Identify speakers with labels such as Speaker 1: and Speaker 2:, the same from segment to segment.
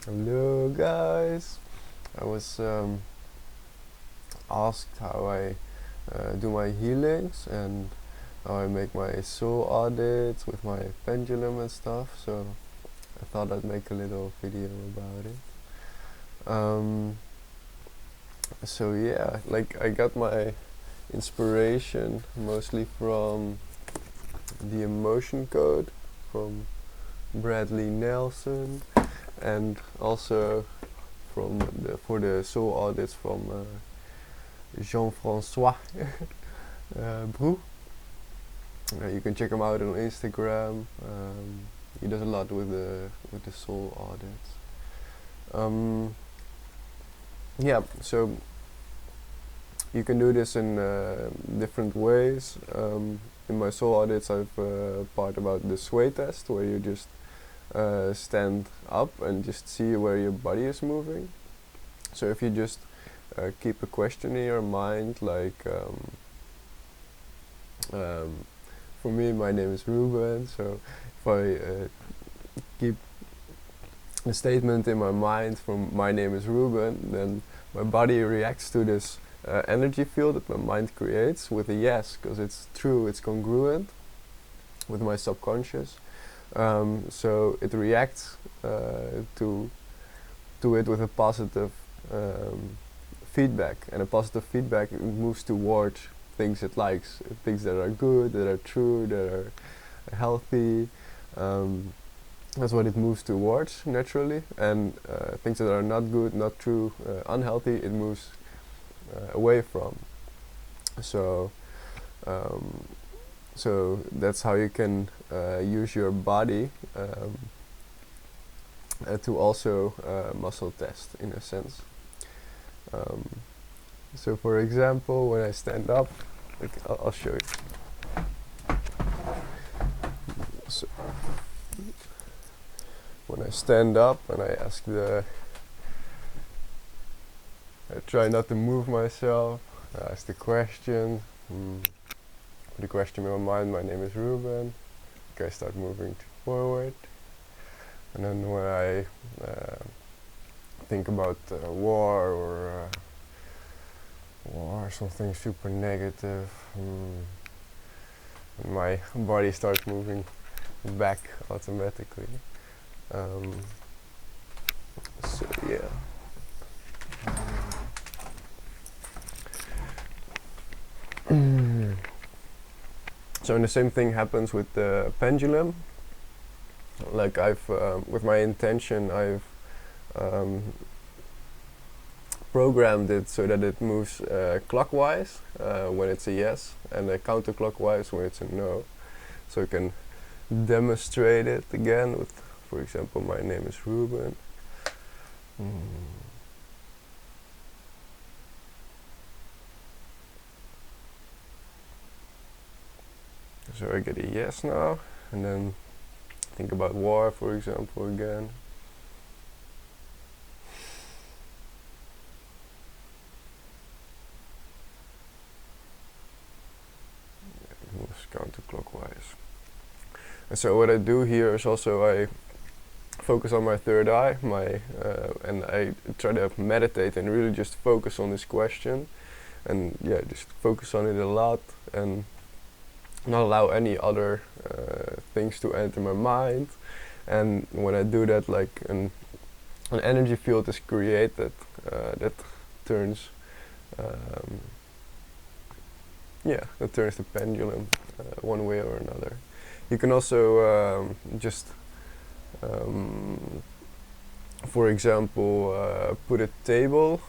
Speaker 1: Hello guys! I was asked how I do my healings and how I make my soul audits with my pendulum and stuff, so I thought I'd make a little video about it. So yeah, like I got my inspiration mostly from the emotion code from Bradley Nelson, and also for the soul audits from Jean-François Brou. You can check him out on Instagram. He does a lot with the soul audits. Yeah, so you can do this in different ways. In my soul audits, I've part about the sway test, where you just stand up and just see where your body is moving. So if you just keep a question in your mind, like for me, my name is Ruben, so if I keep a statement in my mind from my name is Ruben, then my body reacts to this energy field that my mind creates with a yes, because it's true, it's congruent with my subconscious. So it reacts to it with a positive feedback, and a positive feedback, it moves towards things it likes, things that are good, that are true, that are healthy. That's what it moves towards naturally, and things that are not good, not true, unhealthy, it moves away from. So so that's how you can use your body to also muscle test, in a sense. So for example, when I stand up, like I'll show you. So when I stand up and I try not to move myself, I ask the question, put the question in my mind, my name is Ruben. Okay, I start moving forward. And then when I think about war or something super negative, and my body starts moving back automatically. So yeah. So and the same thing happens with the pendulum. Like I've, with my intention, I've programmed it so that it moves clockwise when it's a yes, and counterclockwise when it's a no. So you can demonstrate it again with, for example, my name is Ruben. So I get a yes now, and then think about war, for example, again. It moves counterclockwise. And so what I do here is also I focus on my third eye, and I try to meditate and really just focus on this question, and yeah, just focus on it a lot, and not allow any other things to enter my mind. And when I do that, like an energy field is created that turns that turns the pendulum one way or another. You can also just for example, put a table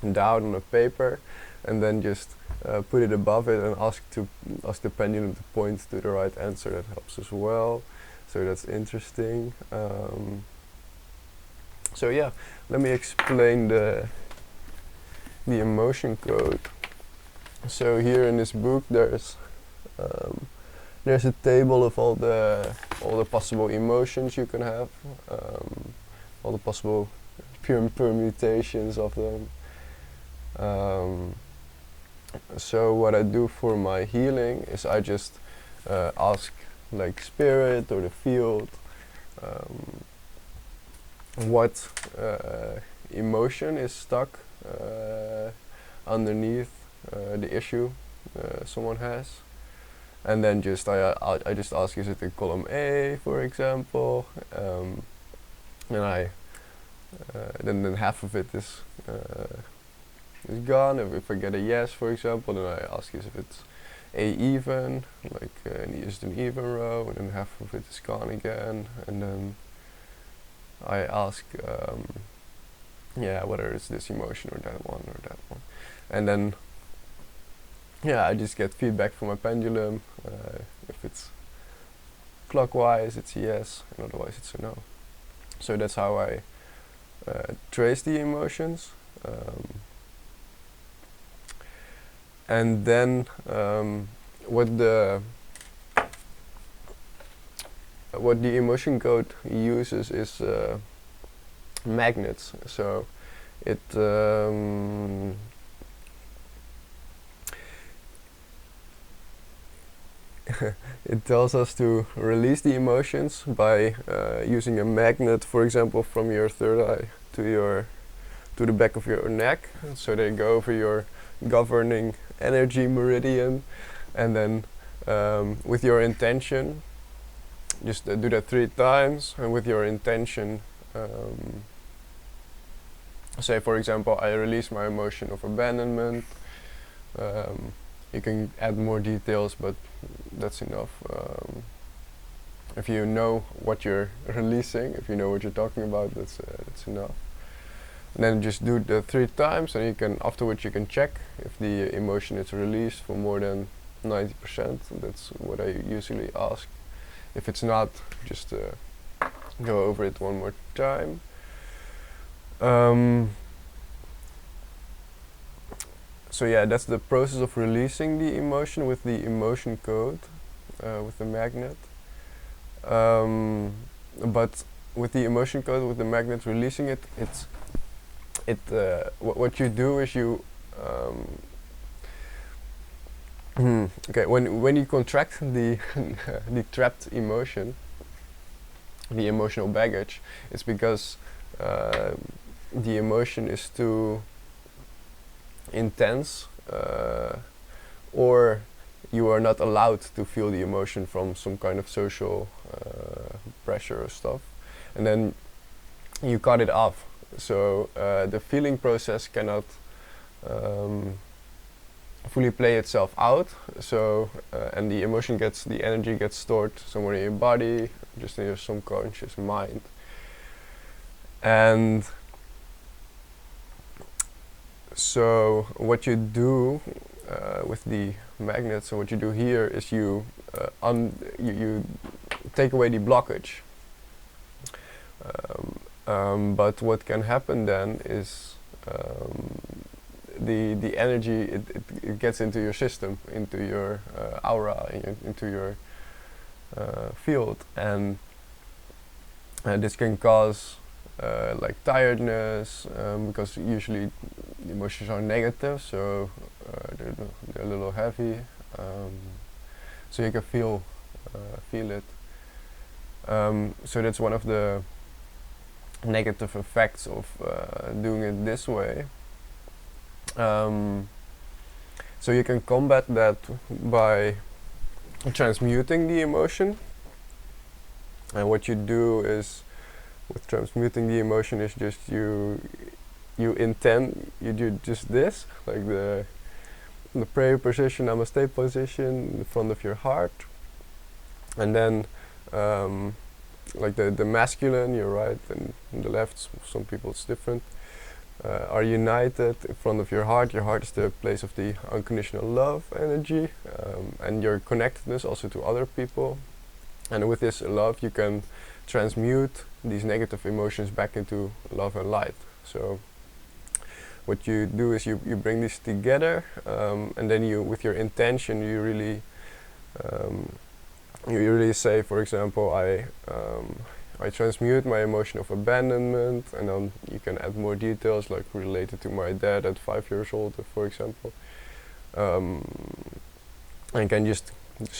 Speaker 1: down on a paper, and then just put it above it and ask the pendulum to point to the right answer. That helps as well. So that's interesting. So yeah, let me explain the emotion code. So here in this book, there's a table of all the possible emotions you can have, all the possible permutations of them. So what I do for my healing is I just ask like spirit or the field what emotion is stuck underneath the issue someone has, and then just I just ask, is it in column A, for example, and I then half of it is gone. If I get a yes, for example, then I ask if it's A even, like is it an even row, and then half of it is gone again, and then I ask whether it's this emotion or that one, and then I just get feedback from my pendulum. If it's clockwise, it's a yes, and otherwise it's a no. So that's how I trace the emotions. And then what the emotion code uses is magnets. So it it tells us to release the emotions by using a magnet, for example, from your third eye to the back of your neck. So they go over your governing energy meridian, and then with your intention, just do that 3 times, and with your intention, say for example, I release my emotion of abandonment. You can add more details, but that's enough. If you know what you're releasing, if you know what you're talking about, that's enough. And then just do the 3 times, and you can afterwards you can check if the emotion is released for more than 90%. That's what I usually ask. If it's not, just go over it one more time. So yeah, that's the process of releasing the emotion with the emotion code, with the magnet. But with the emotion code, with the magnet releasing it, what you do is you okay, when you contract the the trapped emotion, the emotional baggage, it's because the emotion is too intense, or you are not allowed to feel the emotion from some kind of social pressure or stuff, and then you cut it off. So the feeling process cannot fully play itself out. So and the energy gets stored somewhere in your body, just in your subconscious mind. And so what you do with the magnets, and what you do here is you take away the blockage. But what can happen then is the energy it gets into your system, into your aura, into your field, and this can cause like tiredness, because usually the emotions are negative, so they're a little heavy, so you can feel it. So that's one of the negative effects of doing it this way. So you can combat that by transmuting the emotion, and what you do is, with transmuting the emotion, is just you do just this, like the prayer position, namaste position in front of your heart, and then like the masculine, your right and the left, some people it's different, are united in front of your heart. Your heart is the place of the unconditional love energy, and your connectedness also to other people. And with this love you can transmute these negative emotions back into love and light. So what you do is you bring these together, and then you, with your intention, you really say, for example, I transmute my emotion of abandonment, and then you can add more details, like related to my dad at 5 years old, for example. And can just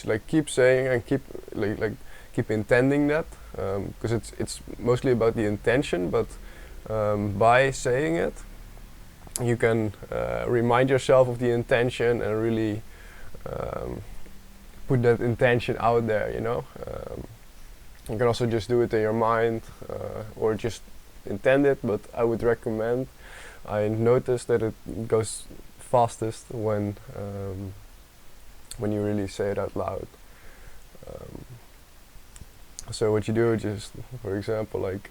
Speaker 1: like keep saying and keep intending that, because it's mostly about the intention, but by saying it, you can remind yourself of the intention and really put that intention out there, you know. You can also just do it in your mind, or just intend it, but I would recommend, I noticed that it goes fastest when you really say it out loud. So what you do, just for example, like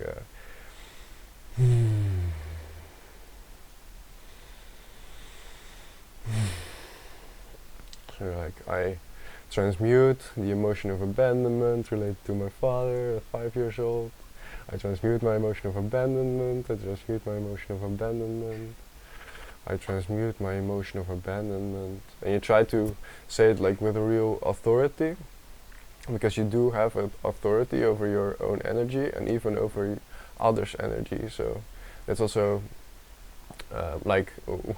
Speaker 1: so like I transmute the emotion of abandonment related to my father at 5 years old. I transmute my emotion of abandonment. I transmute my emotion of abandonment. I transmute my emotion of abandonment. And you try to say it like with a real authority, because you do have an authority over your own energy and even over others' energy. So that's also like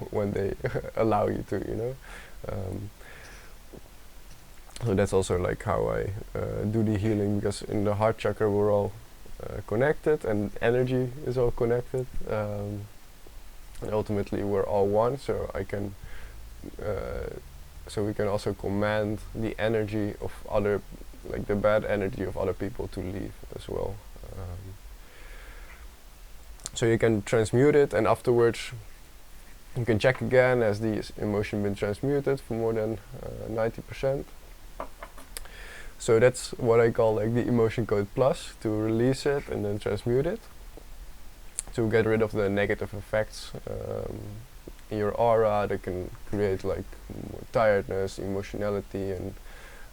Speaker 1: when they allow you to, you know. So that's also like how I do the healing, because in the heart chakra we're all connected and energy is all connected, and ultimately we're all one. So I can, so we can also command the energy of other, like the bad energy of other people to leave as well. So you can transmute it, and afterwards you can check again, has the emotion been transmuted for more than 90%. So that's what I call like the emotion code plus, to release it and then transmute it, to get rid of the negative effects in your aura that can create like tiredness, emotionality, and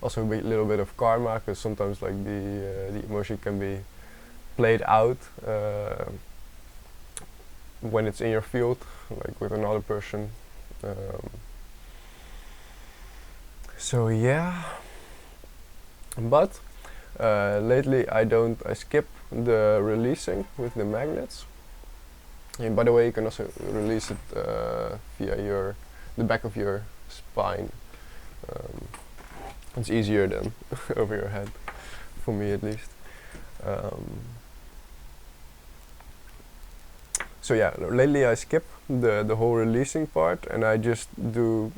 Speaker 1: also a little bit of karma, because sometimes like the emotion can be played out when it's in your field, like with another person. So yeah. But lately I skip the releasing with the magnets. And by the way, you can also release it via the back of your spine. It's easier than over your head, for me at least. So yeah, lately I skip the whole releasing part, and I just do,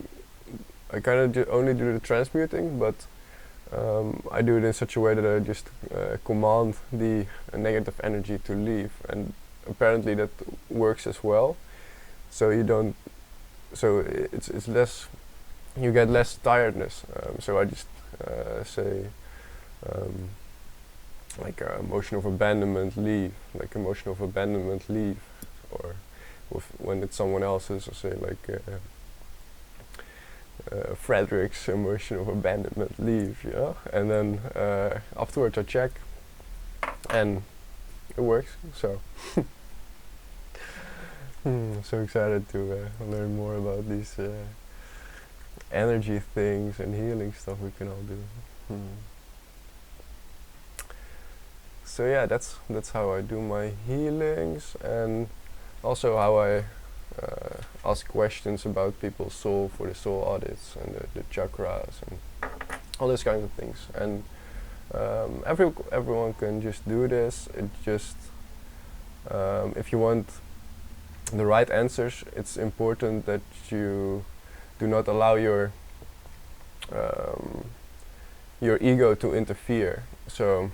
Speaker 1: I kind of only do the transmuting, but I do it in such a way that I just command the negative energy to leave, and apparently that works as well. So you don't, so it's less, you get less tiredness. So I just say like emotion of abandonment, leave, like emotion of abandonment, leave, or when it's someone else's, I say like Frederick's emotion of abandonment, leave, you know. And then afterwards I check, and it works. So so excited to learn more about these energy things and healing stuff we can all do. So yeah, that's how I do my healings, and also how I ask questions about people's soul for the soul audits and the chakras and all those kinds of things. And everyone can just do this. It just if you want the right answers, it's important that you do not allow your ego to interfere. So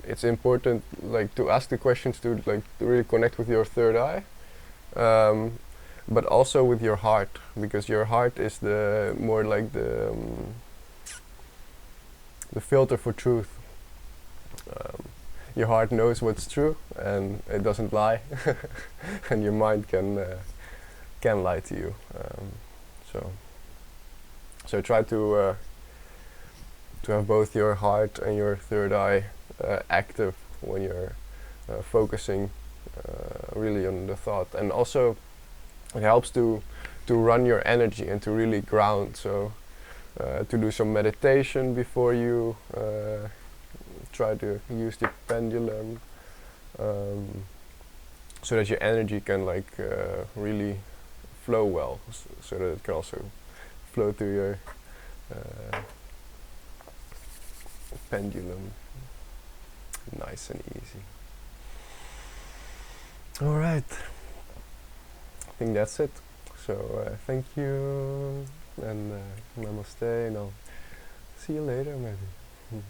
Speaker 1: it's important like to ask the questions to really connect with your third eye, but also with your heart, because your heart is the more like the filter for truth. Your heart knows what's true and it doesn't lie, and your mind can lie to you. So try to have both your heart and your third eye active when you're focusing really on the thought. And also it helps to run your energy and to really ground. So to do some meditation before you try to use the pendulum, so that your energy can like really flow well, so that it can also flow through your Pendulum. Nice and easy. Alright, I think that's it. So thank you, and namaste, and I'll see you later maybe.